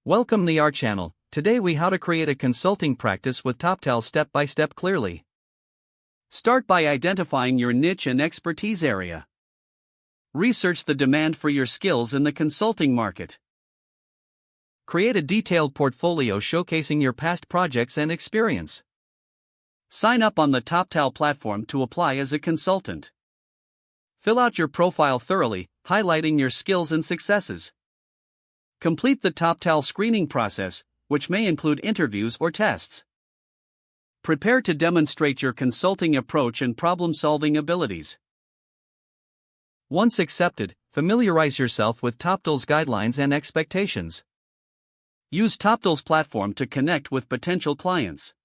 Welcome to our channel. Today we how to create a consulting practice with Toptal step by step clearly. Start by identifying your niche and expertise area. Research the demand for your skills in the consulting market. Create a detailed portfolio showcasing your past projects and experience. Sign up on the Toptal platform to apply as a consultant. Fill out your profile thoroughly, highlighting your skills and successes. Complete the Toptal screening process, which may include interviews or tests. Prepare to demonstrate your consulting approach and problem-solving abilities. Once accepted, familiarize yourself with Toptal's guidelines and expectations. Use Toptal's platform to connect with potential clients.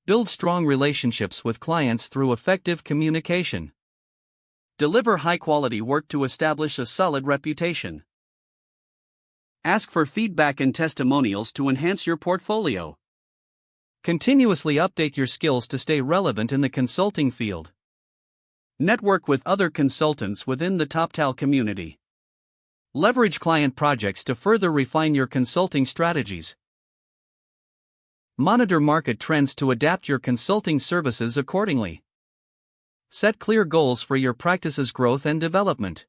Build strong relationships with clients through effective communication. Deliver high-quality work to establish a solid reputation. Ask for feedback and testimonials to enhance your portfolio. Continuously update your skills to stay relevant in the consulting field. Network with other consultants within the Toptal community. Leverage client projects to further refine your consulting strategies. Monitor market trends to adapt your consulting services accordingly. Set clear goals for your practice's growth and development.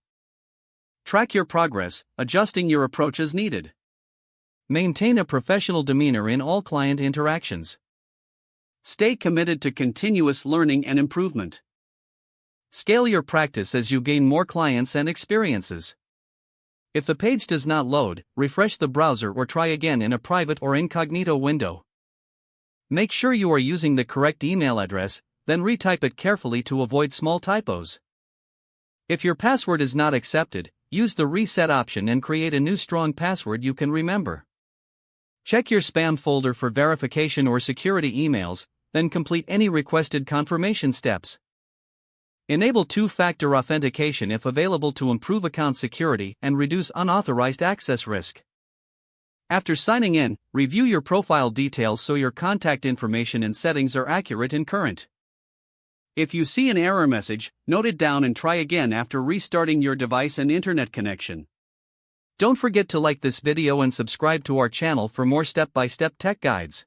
Track your progress, adjusting your approach as needed. Maintain a professional demeanor in all client interactions. Stay committed to continuous learning and improvement. Scale your practice as you gain more clients and experiences. If the page does not load, refresh the browser or try again in a private or incognito window. Make sure you are using the correct email address, then retype it carefully to avoid small typos. If your password is not accepted, use the reset option and create a new strong password you can remember. Check your spam folder for verification or security emails, then complete any requested confirmation steps. Enable two-factor authentication if available to improve account security and reduce unauthorized access risk. After signing in, review your profile details so your contact information and settings are accurate and current. If you see an error message, note it down and try again after restarting your device and internet connection. Don't forget to like this video and subscribe to our channel for more step-by-step tech guides.